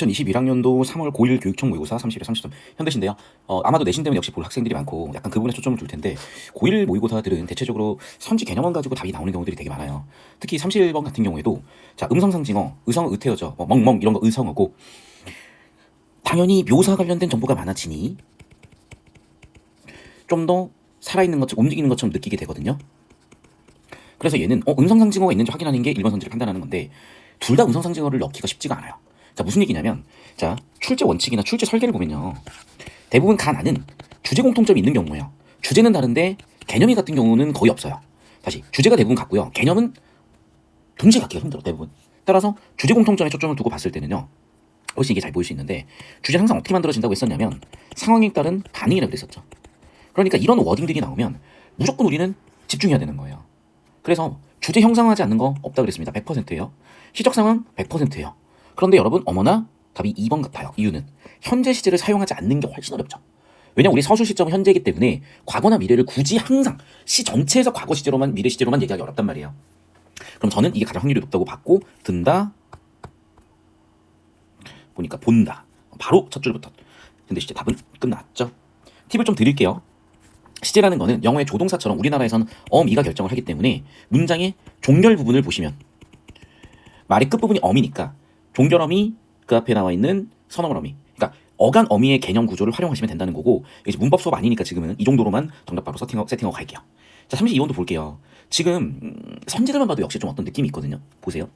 2021학년도 3월 고1 교육청 모의고사 30에 30점 현대신데요. 아마도 내신 때문에 역시 볼 학생들이 많고 약간 그 부분에 초점을 둘 텐데 고1 모의고사들은 대체적으로 선지 개념만 가지고 답이 나오는 경우들이 되게 많아요. 특히 31번 같은 경우에도 자 음성상징어, 의성, 의태어죠. 멍멍 이런 거 의성어고 당연히 묘사 관련된 정보가 많아지니 좀 더 살아있는 것처럼 움직이는 것처럼 느끼게 되거든요. 그래서 얘는 음성상징어가 있는지 확인하는 게 1번 선지를 판단하는 건데 둘 다 음성상징어를 넣기가 쉽지가 않아요. 자, 무슨 얘기냐면 자, 출제 원칙이나 출제 설계를 보면요. 대부분 간안은 주제 공통점이 있는 경우예요. 주제는 다른데 개념이 같은 경우는 거의 없어요. 다시 주제가 대부분 같고요. 개념은 동시에 갖기가 힘들어 대부분. 따라서 주제 공통점에 초점을 두고 봤을 때는요. 훨씬 이게 잘 보일 수 있는데 주제는 항상 어떻게 만들어진다고 했었냐면 상황에 따른 반응이라고 그랬었죠. 그러니까 이런 워딩들이 나오면 무조건 우리는 집중해야 되는 거예요. 그래서 주제 형상화하지 않는 거 없다 그랬습니다. 100%예요. 시적 상황 100%예요. 그런데 여러분 어머나 답이 2번 같아요. 이유는 현재 시제를 사용하지 않는 게 훨씬 어렵죠. 왜냐면 우리 서술 시점은 현재이기 때문에 과거나 미래를 굳이 항상 시 전체에서 과거 시제로만 미래 시제로만 얘기하기 어렵단 말이에요. 그럼 저는 이게 가장 확률이 높다고 봤고 든다 보니까 본다 바로 첫 줄부터 현재 시제 답은 끝났죠. 팁을 좀 드릴게요. 시제라는 거는 영어의 조동사처럼 우리나라에서는 어미가 결정을 하기 때문에 문장의 종결 부분을 보시면 말의 끝부분이 어미니까 종결어미 그 앞에 나와 있는 선어어미 그러니까 어간 어미의 개념 구조를 활용하시면 된다는 거고 이제 문법 수업 아니니까 지금은 이 정도로만 정답 바로 세팅하고 갈게요. 자 32번도 볼게요. 지금 선지들만 봐도 역시 좀 어떤 느낌이 있거든요. 보세요.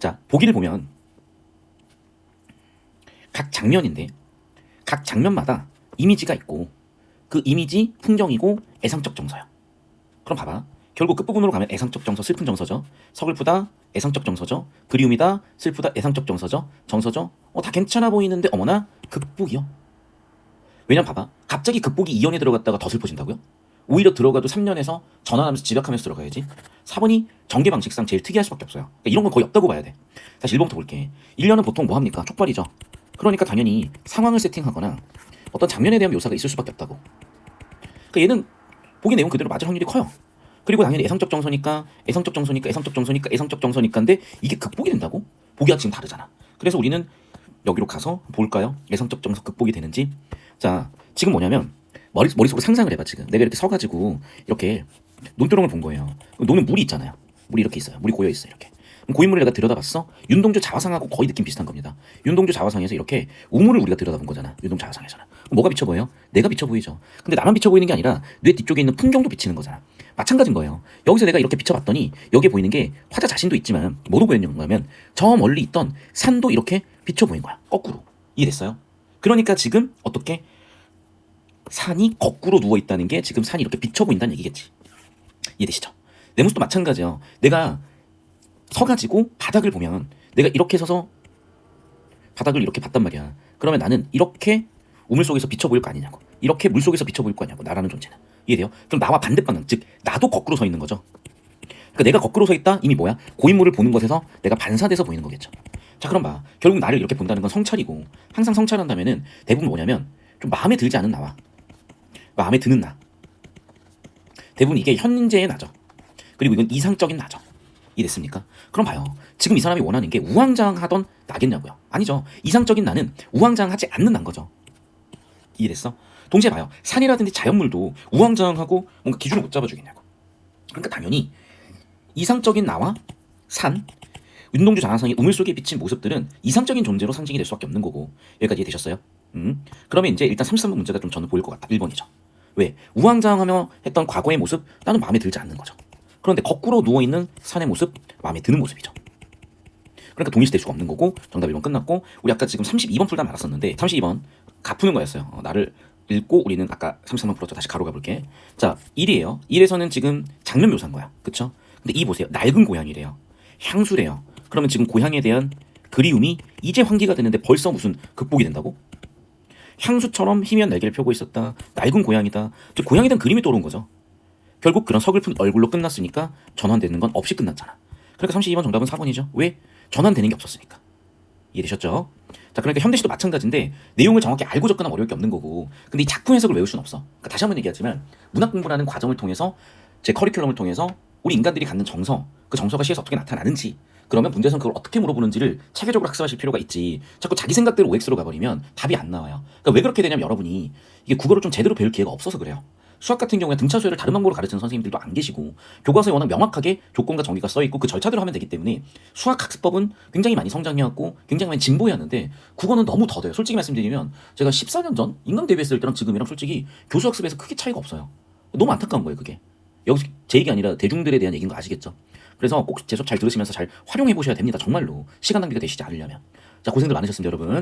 자 보기를 보면 각 장면인데 각 장면마다 이미지가 있고 그 이미지 풍경이고 애상적 정서요. 그럼 봐봐. 결국 끝부분으로 가면 애상적 정서, 슬픈 정서죠. 서글프다, 애상적 정서죠. 그리움이다, 슬프다, 애상적 정서죠. 정서죠. 다 괜찮아 보이는데 어머나 극복이요. 왜냐면 봐봐. 갑자기 극복이 2년에 들어갔다가 더 슬퍼진다고요? 오히려 들어가도 3년에서 전환하면서 지각하면서 들어가야지. 4번이 전개 방식상 제일 특이할 수밖에 없어요. 그러니까 이런 건 거의 없다고 봐야 돼. 다시 1번부터 볼게. 1년은 보통 뭐 합니까? 촉발이죠. 그러니까 당연히 상황을 세팅하거나 어떤 장면에 대한 묘사가 있을 수밖에 없다고. 그러니까 얘는 보기 내용 그대로 맞을 확률이 커요. 그리고 당연히 애상적 정서니까 애상적 정서니까 애상적 정서니까 애상적 정서니까인데 이게 극복이 된다고? 보기가 지금 다르잖아. 그래서 우리는 여기로 가서 볼까요? 애상적 정서 극복이 되는지. 자 지금 뭐냐면 머릿속으로 상상을 해봐. 지금 내가 이렇게 서가지고 이렇게 논두렁을 본 거예요. 논은 물이 있잖아요. 물이 이렇게 있어요. 물이 고여있어요. 이렇게 고인물을 내가 들여다봤어. 윤동주 자화상하고 거의 느낌 비슷한 겁니다. 윤동주 자화상에서 이렇게 우물을 우리가 들여다본 거잖아. 윤동주 자화상에서는 뭐가 비쳐 보여요? 내가 비쳐 보이죠. 근데 나만 비쳐 보이는 게 아니라 뇌 뒤쪽에 있는 풍경도 비치는 거잖아. 마찬가지인 거예요. 여기서 내가 이렇게 비춰봤더니 여기에 보이는 게 화자 자신도 있지만 뭐로 보였냐면 저 멀리 있던 산도 이렇게 비쳐 보인 거야. 거꾸로. 이해됐어요? 그러니까 지금 어떻게 산이 거꾸로 누워있다는 게 지금 산이 이렇게 비쳐 보인다는 얘기겠지. 이해되시죠? 내 모습도 마찬가지예요. 내가 서가지고 바닥을 보면 내가 이렇게 서서 바닥을 이렇게 봤단 말이야. 그러면 나는 이렇게 우물 속에서 비쳐 보일 거 아니냐고. 이렇게 물 속에서 비쳐 보일 거 아니냐고. 나라는 존재는. 이해돼요? 그럼 나와 반대 방향, 즉 나도 거꾸로 서 있는 거죠. 그러니까 내가 거꾸로 서 있다 이미 뭐야? 고인물을 보는 것에서 내가 반사돼서 보이는 거겠죠. 자 그럼 봐. 결국 나를 이렇게 본다는 건 성찰이고 항상 성찰한다면은 대부분 뭐냐면 좀 마음에 들지 않은 나와 마음에 드는 나. 대부분 이게 현재의 나죠. 그리고 이건 이상적인 나죠. 이해됐습니까? 그럼 봐요. 지금 이 사람이 원하는 게 우왕좌왕하던 나겠냐고요. 아니죠. 이상적인 나는 우왕좌왕하지 않는 나인 거죠. 이해됐어? 동시에 봐요. 산이라든지 자연물도 우왕좌왕하고 뭔가 기준을 못 잡아주겠냐고. 그러니까 당연히 이상적인 나와 산, 윤동주 자화상의 우물 속에 비친 모습들은 이상적인 존재로 상징이 될 수밖에 없는 거고. 여기까지 이해되셨어요? 그러면 이제 일단 33번 문제가 좀 저는 보일 것 같다. 1번이죠. 왜? 우왕좌왕하며 했던 과거의 모습 나는 마음에 들지 않는 거죠. 그런데 거꾸로 누워있는 산의 모습 마음에 드는 모습이죠. 그러니까 동일시될 수가 없는 거고 정답 1번 끝났고 우리 아까 지금 32번 풀다 말았었는데 32번 가푸는 거였어요. 나를 읽고 우리는 아까 33번 풀었죠. 다시 가로 가볼게. 자 1이에요. 1에서는 지금 장면 묘사인 거야. 그쵸? 근데 2 보세요. 낡은 고향이래요. 향수래요. 그러면 지금 고향에 대한 그리움이 이제 환기가 되는데 벌써 무슨 극복이 된다고? 향수처럼 희미한 날개를 펴고 있었다. 낡은 고향이다. 즉 고향에 대한 그림이 떠오른 거죠. 결국 그런 서글픈 얼굴로 끝났으니까 전환되는 건 없이 끝났잖아. 그러니까 32번 정답은 4번이죠. 왜? 전환되는 게 없었으니까. 이해되셨죠? 자, 그러니까 현대시도 마찬가지인데 내용을 정확히 알고 접근하면 어려울 게 없는 거고 근데 이 작품 해석을 외울 수는 없어. 그러니까 다시 한번 얘기하지만 문학 공부라는 과정을 통해서 제 커리큘럼을 통해서 우리 인간들이 갖는 정서 그 정서가 시에서 어떻게 나타나는지 그러면 문제에서는 그걸 어떻게 물어보는지를 체계적으로 학습하실 필요가 있지. 자꾸 자기 생각대로 OX로 가버리면 답이 안 나와요. 그러니까 왜 그렇게 되냐면 여러분이 이게 국어를 좀 제대로 배울 기회가 없어서 그래요. 수학 같은 경우에 등차수열을 다른 방법으로 가르치는 선생님들도 안 계시고 교과서에 워낙 명확하게 조건과 정의가 써있고 그 절차대로 하면 되기 때문에 수학 학습법은 굉장히 많이 성장해왔고 굉장히 많이 진보해왔는데 국어는 너무 더뎌요. 솔직히 말씀드리면 제가 14년 전 인강 대비했을 때랑 지금이랑 솔직히 교수 학습에서 크게 차이가 없어요. 너무 안타까운 거예요 그게. 여기서 제 얘기 아니라 대중들에 대한 얘기인 거 아시겠죠? 그래서 꼭 제 수업 잘 들으시면서 잘 활용해 보셔야 됩니다. 정말로 시간 낭비가 되시지 않으려면. 자, 고생들 많으셨습니다 여러분.